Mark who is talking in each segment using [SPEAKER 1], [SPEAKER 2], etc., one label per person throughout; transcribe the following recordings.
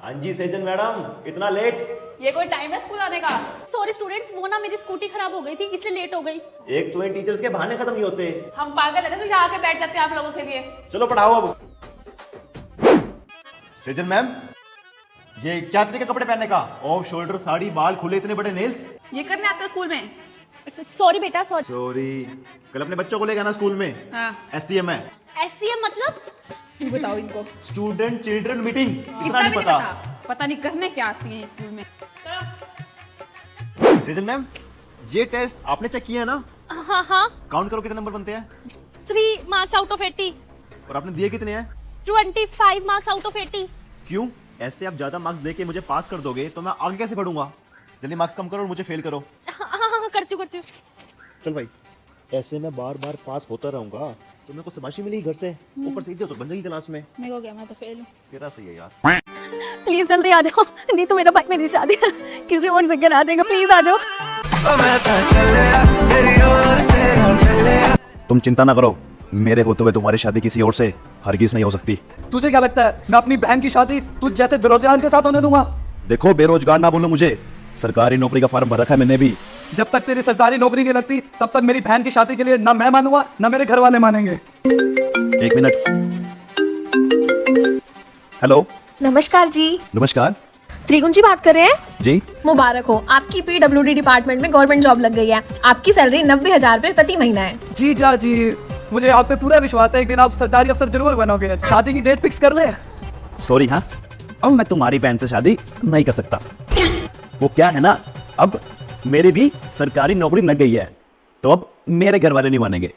[SPEAKER 1] हाँ जी Schezwan madam, इतना late?
[SPEAKER 2] ये कोई टाइम है स्कूल आने का?
[SPEAKER 3] सॉरी स्टूडेंट्स, वो ना मेरी स्कूटी खराब हो गई थी इसलिए लेट हो गई।
[SPEAKER 1] एक तो इन टीचर्स के बहाने खत्म नहीं होते।
[SPEAKER 2] हम पागल है तो यहाँ आके बैठ जाते हैं आप लोगों के लिए।
[SPEAKER 1] चलो पढ़ाओ अब। सेजन मैम, ये क्या तरीके कपड़े पहनने का? ऑफ शोल्डर साड़ी, बाल खुले, इतने बड़े नेल्स।
[SPEAKER 2] ये करने आते हो स्कूल में?
[SPEAKER 3] सॉरी बेटा सॉरी।
[SPEAKER 1] सॉरी, कल अपने बच्चों को लेकर आना स्कूल में।
[SPEAKER 2] हाँ।
[SPEAKER 1] SCM है।
[SPEAKER 3] SCM मतलब?
[SPEAKER 2] ये बताओ इनको।
[SPEAKER 1] Student children meeting.
[SPEAKER 2] इतना
[SPEAKER 1] नहीं
[SPEAKER 2] भी
[SPEAKER 1] पता?
[SPEAKER 2] पता नहीं करने क्या आती है स्कूल में।
[SPEAKER 1] सेजन मैम, ये टेस्ट आपने चेक किया है ना?
[SPEAKER 3] हाँ हाँ।
[SPEAKER 1] काउंट करो कितने नंबर बनते हैं।
[SPEAKER 3] 3 मार्क्स आउट ऑफ 80।
[SPEAKER 1] और आपने दिए कितने हैं?
[SPEAKER 3] 25 मार्क्स आउट ऑफ 80।
[SPEAKER 1] क्यों? ऐसे आप ज्यादा मार्क्स देके मुझे पास कर दोगे तो मैं आगे कैसे पढ़ूंगा? जल्दी मार्क्स कम करो और मुझे फेल करो।
[SPEAKER 3] हाँ, करती हूँ।
[SPEAKER 1] चल भाई, ऐसे मैं बार बार पास होता रहूंगा तो मेरे को शाबाशी मिलेगी घर से, ऊपर से इज्जत तो बन जाएगी क्लास में।
[SPEAKER 2] मेरे को क्या, मैं तो फेल हूँ।
[SPEAKER 1] तेरा सही है यार।
[SPEAKER 3] प्लीज जल्दी आ जाओ, नहीं तो मेरा भाई मेरी शादी किसी और से करा देगा। प्लीज आ जाओ।
[SPEAKER 1] तुम चिंता ना करो, मेरे होते हुए तुम्हारी शादी किसी और से हरगिज नहीं हो सकती।
[SPEAKER 4] तुझे क्या लगता है मैं अपनी बहन की शादी तुझ जैसे बेरोजगार के साथ होने दूंगा?
[SPEAKER 1] देखो, बेरोजगार ना बोलो मुझे, सरकारी नौकरी का फॉर्म भर रखा है मैंने भी।
[SPEAKER 4] जब तक तेरी सरकारी नौकरी नहीं लगती तब तक मेरी बहन की शादी के लिए ना मैं मानूंगा ना मेरे घर वाले मानेंगे।
[SPEAKER 1] 1 मिनट। हेलो।
[SPEAKER 5] नमस्कार जी।
[SPEAKER 1] नमस्कार
[SPEAKER 5] त्रिगुण जी बात कर रहे हैं?
[SPEAKER 1] जी।
[SPEAKER 5] मुबारक हो, आपकी PWD डिपार्टमेंट में गवर्नमेंट जॉब लग गई है। आपकी सैलरी 90,000 रुपए प्रति महीना है।
[SPEAKER 4] जी जी, मुझे आप पे पूरा विश्वास है, एक दिन आप सरकारी अफसर जरूर बनोगे। शादी की डेट फिक्स कर ले।
[SPEAKER 1] सॉरी, हाँ, अब मैं तुम्हारी बहन से शादी नहीं कर सकता। वो क्या है ना, अब मेरी भी सरकारी नौकरी लग गई है तो अब मेरे घर वाले नहीं मानेंगे।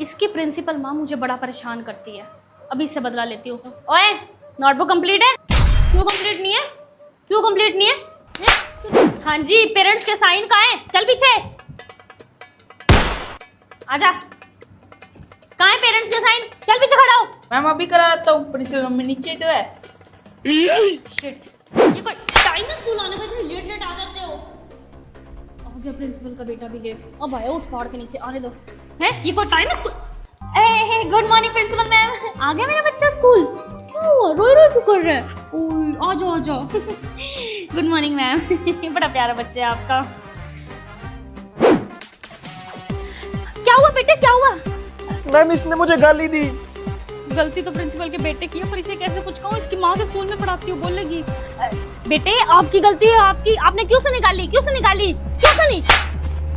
[SPEAKER 3] इसकी प्रिंसिपल माँ मुझे बड़ा परेशान करती है, अभी इससे बदला लेती हूँ। ओए, नोटबुक कंप्लीट है? क्यों कंप्लीट नहीं है? क्यों कंप्लीट नहीं है? हाँ जी, पेरेंट्स के साइन कहाँ है? चल पीछे आजा। कहाँ है पेरेंट्स के साइन? चल पीछे खड़ा हो।
[SPEAKER 2] मैम अभी करा लेता हूँ, प्रिंसिपल मम्मी नीचे ही तो है।
[SPEAKER 3] शिट, ये कोई टाइम है स्कूल आने का? लेट आ जाते हो। आ गया प्रिंसिपल का बेटा भी लेट। अब आया, उठ पहाड़ के नीचे आने दो। है ये कोई टाइम है स्कूल? ए गुड मॉर्निंग प्रिंसिपल मैम। आ गया मेरा बच्चा स्कूल? क्यों रोई क्यों कर रहा है? ओए आ जाओ। Good morning ma'am. बड़ा प्यारा बच्चा है आपका। क्या हुआ बेटे, क्या हुआ?
[SPEAKER 4] मैम, इसने मुझे गाली दी।
[SPEAKER 3] गलती तो प्रिंसिपल के बेटे की है, पर इसे कैसे कुछ कहूँ? इसकी माँ के स्कूल में पढ़ाती हूँ, बोलेगी। बेटे आपकी गलती है, आपकी। आपने क्यों से निकाली? क्यों सुनी?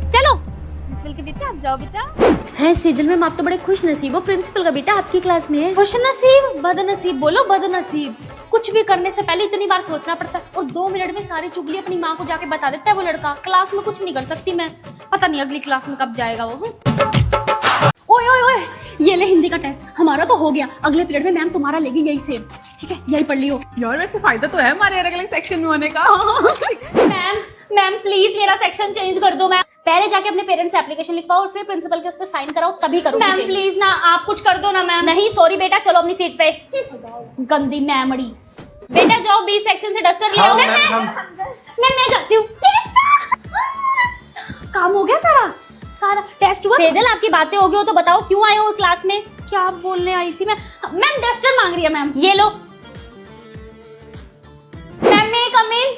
[SPEAKER 3] चलो प्रिंसिपल के बेटा, आप जाओ बेटा। है सेजल मैम, आप तो बड़े खुश नसीब हो, प्रिंसिपल का बेटा आपकी क्लास में है। खुश नसीब? बदनसीब बोलो, बदनसीब। कुछ भी करने से पहले इतनी बार सोचना पड़ता है, और 2 मिनट में सारी चुगली अपनी माँ को जाके बता देता है वो लड़का। क्लास में कुछ नहीं कर सकती मैं, पता नहीं अगली क्लास में कब जाएगा वो। ओए, ये ले हिंदी का टेस्ट, हमारा तो हो गया। अगले पीरियड में मैम तुम्हारा लेगी यही सेम, ठीक है? यही पढ़ लियो।
[SPEAKER 2] यार वैसे फायदा तो है हमारे अलग अलग सेक्शन में होने का।
[SPEAKER 3] मैम प्लीज मेरा सेक्शन चेंज कर दो। मैम पहले जाके अपने पेरेंट्स से एप्लीकेशन लिखवाओ और फिर प्रिंसिपल के उस पर साइन कराओ, तभी करूंगी। मैम प्लीज ना, आप कुछ कर दो ना। मैम नहीं, सॉरी बेटा, चलो अपनी सीट पे। गंदी मैमड़ी। बेटा जाओ, बी सेक्शन से डस्टर ले आओ। मैं जाती हूँ। काम हो गया सारा टेस्ट हुआ? सेजल, आपकी बातें हो गई हो तो बताओ क्यों आए हो क्लास में? क्या बोलने आई थी मैं? मैम डस्टर मांग रही है मैम, ये लो। मैम मे कम इन?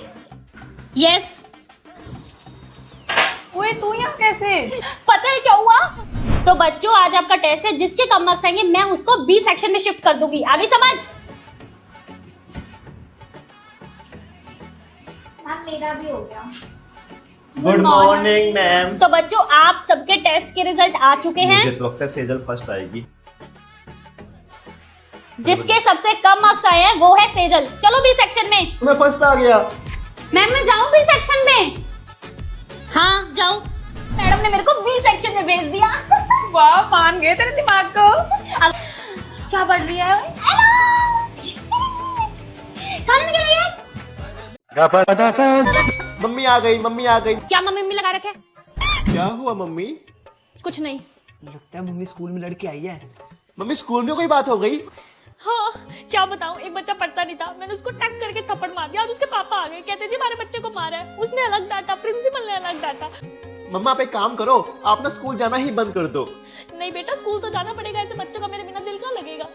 [SPEAKER 3] यस।
[SPEAKER 2] ओए तू यहाँ कैसे?
[SPEAKER 3] पता है क्या हुआ? तो बच्चों, आज आपका टेस्ट है, जिसके कम मार्क्स आएंगे मैं उसको बी सेक्शन में शिफ्ट कर दूंगी। आगे समझ?
[SPEAKER 5] मैम मेरा भी हो गया।
[SPEAKER 1] Good morning ma'am.
[SPEAKER 3] तो बच्चों, आप सबके टेस्ट के रिजल्ट आ चुके हैं।
[SPEAKER 1] मुझे तो लगता है सेजल फर्स्ट आएगी।
[SPEAKER 3] जिसके सबसे कम मार्क्स आए हैं वो है सेजल। चलो बी सेक्शन में।
[SPEAKER 4] मैं फर्स्ट आ गया।
[SPEAKER 3] मैम मैं जाऊं बी सेक्शन में? हाँ जाओ। मैडम ने मेरे को बी सेक्शन में भेज दिया।
[SPEAKER 2] वाह, मान गए तेरे दिमाग को।
[SPEAKER 3] अब क्या पढ़ रही है? खाने निकल गई है?
[SPEAKER 1] मम्मी आ गई।
[SPEAKER 3] क्या मम्मी लगा रखे?
[SPEAKER 1] क्या हुआ मम्मी?
[SPEAKER 3] कुछ नहीं।
[SPEAKER 4] लगता है मम्मी स्कूल में लड़की आई है।
[SPEAKER 1] मम्मी स्कूल में कोई बात हो गई?
[SPEAKER 3] हाँ क्या बताऊं, एक बच्चा पढ़ता नहीं था, मैंने उसको टक करके थप्पड़ मार दिया और उसके पापा आ गए, कहते जी हमारे बच्चे को मारा है। उसने अलग डांटा, प्रिंसिपल ने अलग डांटा।
[SPEAKER 6] मम्मा आप एक काम करो, आप ना स्कूल जाना ही बंद कर दो।
[SPEAKER 3] नहीं बेटा, स्कूल तो जाना पड़ेगा, ऐसे बच्चों का मेरे बिना दिल कहाँ लगेगा।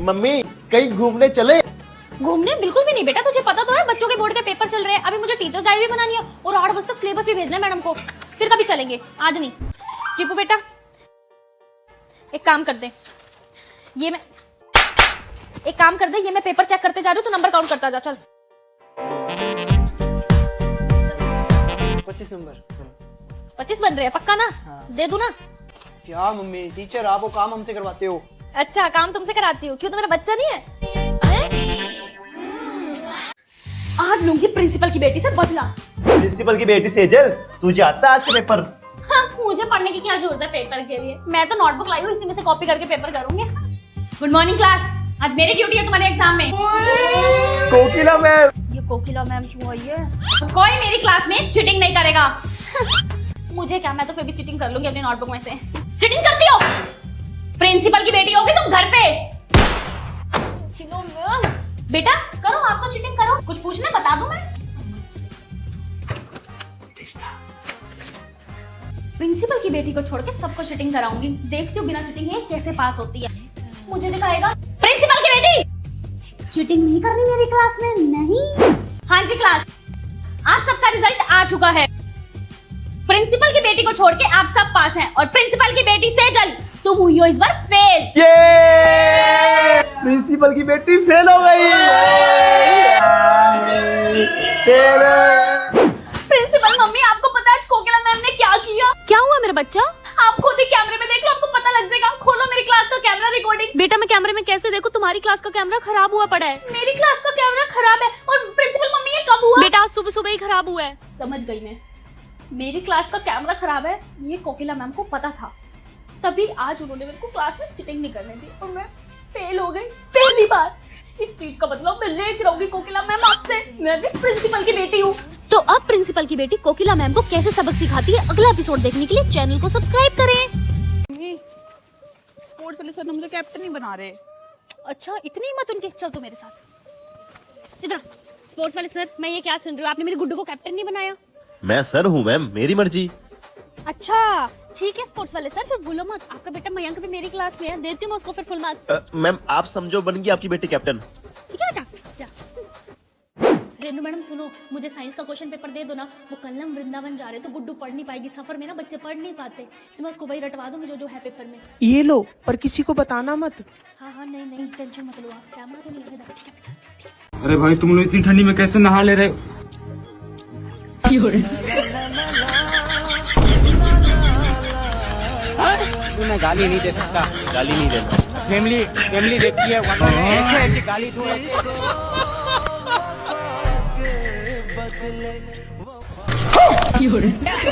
[SPEAKER 6] मम्मी कहीं घूमने चले?
[SPEAKER 3] घूमने बिल्कुल भी नहीं बेटा, तुझे पता तो है बच्चों के बोर्ड के पेपर चल रहे हैं, अभी मुझे टीचर्स डायरी बनानी है और 8 बजे तक सिलेबस भी भेजना है मैडम को, फिर कभी चलेंगे, आज नहीं। टीपू बेटा एक काम कर दे, ये मैं पेपर चेक करते जा रही हूँ, तो नंबर काउंट करता जा, चल।
[SPEAKER 4] 25 नंबर।
[SPEAKER 3] 25 बन रहे हैं पक्का ना? दे दूं ना?
[SPEAKER 4] क्या मम्मी, टीचर आप वो काम हमसे करवाते हो।
[SPEAKER 3] अच्छा, काम तुमसे कराती हूँ, क्यों तो मेरा बच्चा नहीं है? आज लूंगी प्रिंसिपल की बेटी से बदला।
[SPEAKER 1] प्रिंसिपल की बेटी सेजल, तुझे आता है आज का पेपर?
[SPEAKER 3] हाँ, मुझे पढ़ने की क्या जरूरत है पेपर के लिए, मैं तो नोटबुक लाई हूँ, इसी में से कॉपी करके पेपर करूंगी। गुड मॉर्निंग क्लास, आज मेरी ड्यूटी है तुम्हारे एग्जाम में।
[SPEAKER 1] कोकिला मैम।
[SPEAKER 3] ये कोकिला मैम क्यों आई है? कोई मेरी क्लास में चीटिंग नहीं करेगा। मुझे क्या, मैं तो फिर भी चीटिंग कर लूंगी अपनी नोटबुक में से। चीटिंग करती हो? प्रिंसिपल की बेटी होगी तुम घर पे। बेटा करो, आप तो चीटिंग करो, कुछ पूछने बता दूं मैं? प्रिंसिपल की बेटी को छोड़ के सबको चीटिंग कराऊंगी, देखती हूँ बिना चीटिंग ये कैसे पास होती है। मुझे दिखाएगा। प्रिंसिपल की बेटी, चीटिंग नहीं करनी मेरी क्लास में, नहीं। हाँ जी क्लास, आज सबका रिजल्ट आ चुका है, प्रिंसिपल की बेटी को छोड़ के आप सब पास हैं, और प्रिंसिपल की बेटी सेजल तुम हुई हो इस बार फेल।
[SPEAKER 1] प्रिंसिपल की बेटी फेल हो गई।
[SPEAKER 3] प्रिंसिपल मम्मी, आपको पता है आज कोकिला मैम ने क्या किया? क्या हुआ मेरा बच्चा? आप खुद ही कैमरे में देख लो, आपको पता लग जाएगा। खोलो मेरी क्लास का कैमरा रिकॉर्डिंग। बेटा मैं कैमरे में कैसे देखूं, तुम्हारी क्लास का कैमरा खराब हुआ पड़ा है। मेरी क्लास का कैमरा खराब है, और प्रिंसिपल मम्मी ये कब हुआ? बेटा आज सुबह सुबह ही खराब हुआ है। समझ गई मैं, मेरी क्लास का कैमरा खराब है, ये कोकिला मैम को पता था, तभी आज उन्होंने मेरे को क्लास में चीटिंग नहीं करने दी, और मैं फेल हो गई पहली बार। इस चीज का बदला मैं लेके रहूंगी कोकिला मैम आपसे, मैं भी प्रिंसिपल की बेटी हूँ। तो अब प्रिंसिपल की बेटी कोकिला मैम को कैसे सबक सिखाती है, अगला एपिसोड देखने के लिए चैनल को सब्सक्राइब करें।
[SPEAKER 2] स्पोर्ट्स वाले सर ने मुझे कैप्टन नहीं बना रहे।
[SPEAKER 3] अच्छा, इतनी हिम्मत उनकी, चल तू मेरे साथ इधर। स्पोर्ट्स वाले सर, मैं ये क्या सुन रही हूँ, आपने मेरी गुड्डू को कैप्टन नहीं बनाया?
[SPEAKER 1] मैं सर हूँ मैम, मेरी मर्जी।
[SPEAKER 3] अच्छा ठीक है स्पोर्ट्स वाले सर, फिर भूलो मत, आपका बेटा मयंक भी मेरी क्लास में है, देती हूँ मैं उसको फिर फुल मार्क्स।
[SPEAKER 1] मैम आप समझो बन गई आपकी बेटी कैप्टन।
[SPEAKER 3] ठीक है बेटा, जा। रेनू मैडम सुनो, मुझे साइंस का क्वेश्चन पेपर दे दो ना, वो कल हम वृंदावन जा रहे तो गुड्डू पढ़ नहीं पाएगी, सफर में ना बच्चे पढ़ नहीं पाते, तो मैं उसको वही रटवा दूंगी जो है पेपर में।
[SPEAKER 7] ये लो, पर किसी को बताना मत।
[SPEAKER 3] हाँ नहीं टेंशन मत लो आप, कैमरा तो नहीं लगेगा। ठीक है बेटा, ठीक है।
[SPEAKER 8] अरे भाई तुम लोग इतनी ठंडी में कैसे नहा ले रहे हो?
[SPEAKER 7] मैं गाली नहीं दे सकता,
[SPEAKER 1] गाली नहीं देना।
[SPEAKER 7] फैमिली देखती है, ऐसे ऐसे गाली दूं ऐसे।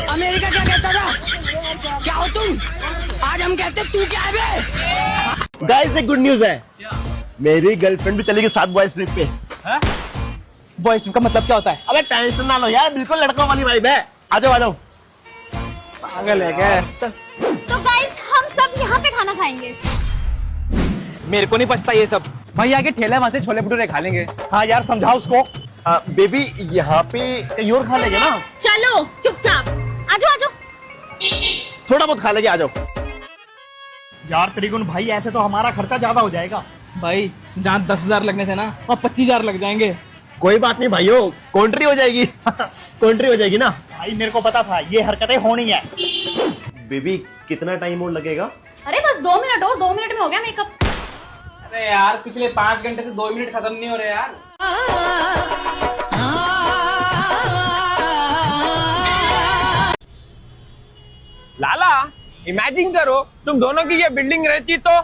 [SPEAKER 7] अमेरिका क्या कहता था? क्या हो तुम? आज हम कहते तू क्या है बे?
[SPEAKER 1] गाइस एक गुड न्यूज है, मेरी गर्लफ्रेंड भी चलेगी साथ बॉयज ट्रिप पे।
[SPEAKER 4] बॉयज ट्रिप का मतलब क्या होता है?
[SPEAKER 1] अबे टेंशन ना लो यार, बिल्कुल लड़कों वाली वाइब है। आ जाओ।
[SPEAKER 4] पागल है क्या?
[SPEAKER 3] तो गाइस हम सब यहाँ पे खाना खाएंगे।
[SPEAKER 4] मेरे को नहीं पछता ये सब। भाई आगे ठेला, वहां से छोले भटूरे खा लेंगे।
[SPEAKER 1] हाँ यार समझाओ उसको। बेबी यहाँ पे कहीं और खा लेंगे ना।
[SPEAKER 3] चलो चुपचाप आ जाओ।
[SPEAKER 1] थोड़ा बहुत खा लेंगे, आ जाओ। यार त्रिगुण भाई ऐसे तो हमारा खर्चा ज्यादा हो जाएगा।
[SPEAKER 8] भाई जहाँ 10,000 लगने थे ना, वहाँ 25,000 लग जाएंगे।
[SPEAKER 1] कोई बात नहीं भाइयों, कॉन्ट्री हो जाएगी। कॉन्ट्री हो जाएगी ना।
[SPEAKER 9] भाई मेरे को पता था ये हरकतें होनी है।
[SPEAKER 1] बेबी कितना टाइम और लगेगा?
[SPEAKER 3] अरे बस 2 मिनट और, 2 मिनट में हो गया मेकअप।
[SPEAKER 8] अरे यार पिछले 5 घंटे से 2 मिनट खत्म नहीं हो रहे यार।
[SPEAKER 10] लाला इमेजिन करो तुम दोनों की ये बिल्डिंग रहती तो।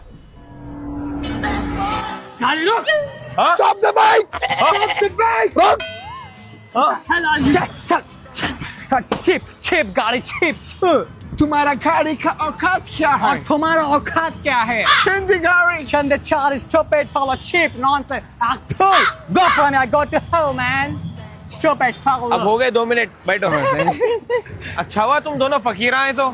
[SPEAKER 10] Stop the bike! Stop the bike!
[SPEAKER 8] Chip गाड़ी चिप।
[SPEAKER 10] तुम्हारा गाड़ी का औकात क्या है?
[SPEAKER 8] तुम्हारा औकात क्या है?
[SPEAKER 10] चंदी गाड़ी।
[SPEAKER 8] Chanda Char is stupid fellow cheap nonsense. Go from here, go to hell man. Stupid fellow.
[SPEAKER 10] अब हो गए 2 मिनट, बैठो। अच्छा हुआ तुम दोनों फकीर आए तो।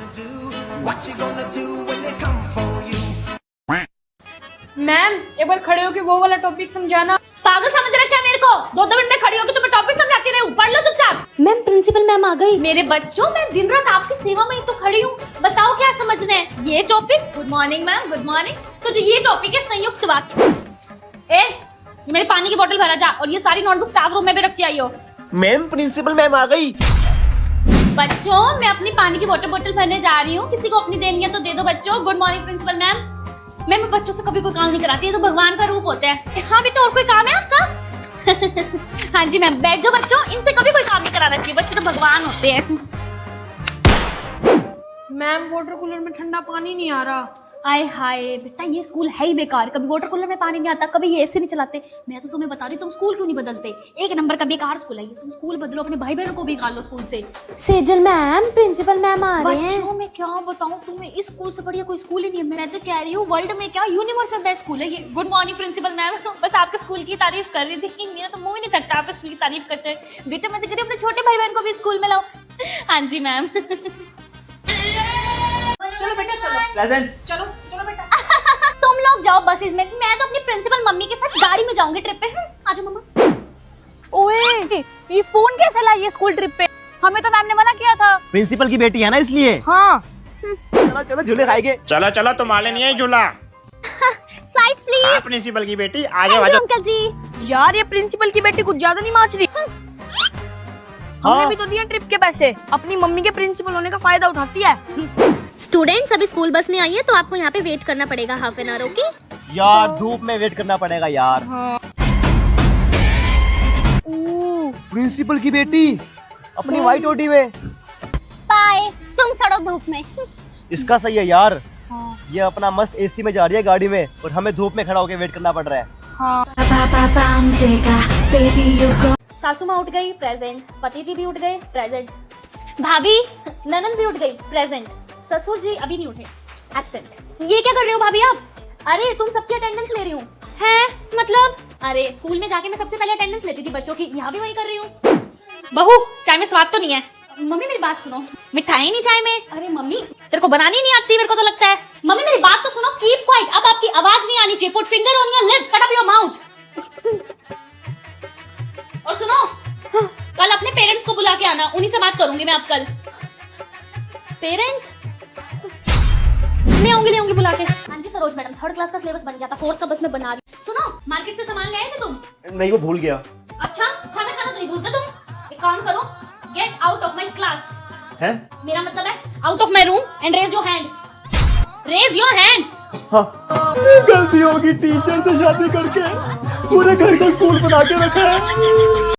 [SPEAKER 2] मैम एक बार खड़े होके वो वाला टॉपिक समझाना।
[SPEAKER 3] पागल समझ रखा है मेरे को? इसको 2-2 मिनट में खड़ी होगी तुम्हें टॉपिक समझाती रहूं, पढ़ लो चुपचाप। मैम प्रिंसिपल मैम आ गई। मेरे बच्चों मैं दिन रात आपकी सेवा में ही तो खड़ी हूँ, बताओ क्या समझना है। ये topic, good morning ma'am, good morning. तो जो ये टॉपिक है संयुक्त वाक्य। ये मेरे पानी की बोतल भरा जा और ये सारी नोटबुक स्टाफ रूम में भी रखती आई हो।
[SPEAKER 6] मैम प्रिंसिपल मैम आ गई।
[SPEAKER 3] बच्चों मैं अपनी पानी की बोतल भरने जा रही हूँ, किसी को अपनी देनी है तो दे दो बच्चों। Good morning principal ma'am. मैं बच्चों से कभी कोई काम नहीं कराती, ये तो भगवान का रूप होता है। हाँ बेटा और कोई काम है आपका? हाँ जी मैम, बैठ जाओ बच्चों, इनसे कभी कोई काम नहीं कराना चाहिए, बच्चे तो भगवान होते हैं।
[SPEAKER 2] मैम वाटर कूलर में ठंडा पानी नहीं आ रहा।
[SPEAKER 3] आय हाय बेटा ये स्कूल है ही बेकार, कभी वाटर कूलर में पानी नहीं आता, कभी ये एसी नहीं चलाते। मैं तो तुम्हें बता रही हूँ तुम स्कूल क्यों नहीं बदलते, एक नंबर का बेकार स्कूल है ये। तुम स्कूल बदलो, अपने भाई बहनों को भी निकाल लो स्कूल से।
[SPEAKER 5] सेजल मैम, प्रिंसिपल मैम आ रहे हैं।
[SPEAKER 3] बच्चों मैं क्या बताऊँ तुम्हें, इस स्कूल से बढ़िया कोई स्कूल ही नहीं है। मैं तो कह रही हूँ वर्ल्ड में क्या यूनिवर्स में बेस्ट स्कूल है ये। गुड मॉर्निंग प्रिंसिपल मैम, बस आपके स्कूल की तारीफ कर रही थी, मेरा तो मुंह ही नहीं थकता आपके स्कूल की तारीफ करते हैं। बेटा मैं तो कह रही हूँ अपने छोटे भाई बहन को भी स्कूल में लाओ। हाँ जी मैम।
[SPEAKER 2] चलो बेटा चलो।
[SPEAKER 4] प्रेजेंट।
[SPEAKER 2] चलो चलो बेटा।
[SPEAKER 3] तुम लोग जाओ बसेस में, मैं तो अपनी प्रिंसिपल मम्मी के साथ गाड़ी में जाऊंगी ट्रिप पे। आ जाओ मम्मा।
[SPEAKER 2] ओए ये फोन कैसे लाई है स्कूल ट्रिप पे? हमें तो मैम ने मना किया था।
[SPEAKER 1] प्रिंसिपल की बेटी है ना इसलिए।
[SPEAKER 2] हाँ
[SPEAKER 1] चलो चलो झूले खाएंगे।
[SPEAKER 10] चलो चलो तुम्हारे नहीं है झूला।
[SPEAKER 3] Side please.
[SPEAKER 10] प्रिंसिपल की बेटी आगे आ जाओ।
[SPEAKER 3] अंकल जी।
[SPEAKER 2] यार ये प्रिंसिपल की बेटी कुछ ज्यादा नहीं माच रही। हमने भी तो दिए ट्रिप के पैसे, अपनी मम्मी के प्रिंसिपल होने का फायदा उठाती है।
[SPEAKER 5] स्टूडेंट्स अभी स्कूल बस नहीं आई है तो आपको यहाँ पे वेट करना पड़ेगा हाफ एन आवर। ओके
[SPEAKER 1] यार धूप में वेट करना पड़ेगा यार। प्रिंसिपल की बेटी अपनी व्हाइट ओटी में।
[SPEAKER 3] बाय, तुम सड़ो धूप में।
[SPEAKER 1] इसका सही है यार, ये अपना मस्त एसी में जा रही है गाड़ी में और हमें धूप में खड़ा होकर वेट करना पड़ रहा है।
[SPEAKER 3] सासू माँ उठ गई, प्रेजेंट। पति जी भी उठ गए, प्रेजेंट। भाभी ननद भी उठ गई, प्रेजेंट। ससुर जी अभी नहीं उठे, एब्सेंट। ये क्या कर रहे हो भाभी आप? अरे तुम सबकी अटेंडेंस ले रही हूँ है मतलब? अरे स्कूल में जाके मैं सबसे पहले अटेंडेंस लेती थी बच्चों की, यहाँ भी वही कर रही हूँ। बहू चाय में स्वाद तो नहीं है। मम्मी मेरी बात सुनो, मिठाई नहीं चाय में। अरे मम्मी तेरे को बनानी नहीं आती मेरे को तो लगता है। मम्मी मेरी बात तो सुनो, कीप क्वाइट। अब आपकी आवाज नहीं आनी चाहिए। Put finger on your lips, shut up your mouth. और सुनो कल अपने पेरेंट्स को बुला के आना, उन्हीं से बात करूंगी मैं अब कल। पेरेंट्स ले आऊंगी बुला के। हाँ जी सरोज मैडम, 3rd क्लास का सिलेबस बन गया था, 4th का बस मैं बना रही। सुनो मार्केट से सामान ले आए थे तुम?
[SPEAKER 1] नहीं वो भूल गया।
[SPEAKER 3] अच्छा खाना खाना तो नहीं भूलते तुम? एक काम करो, get out of my class.
[SPEAKER 1] है
[SPEAKER 3] मेरा मतलब है out of my room and raise your hand. Raise your hand.
[SPEAKER 1] गलती होगी टीचर से शादी करके पूरे घर को स्कूल बना के रखा है।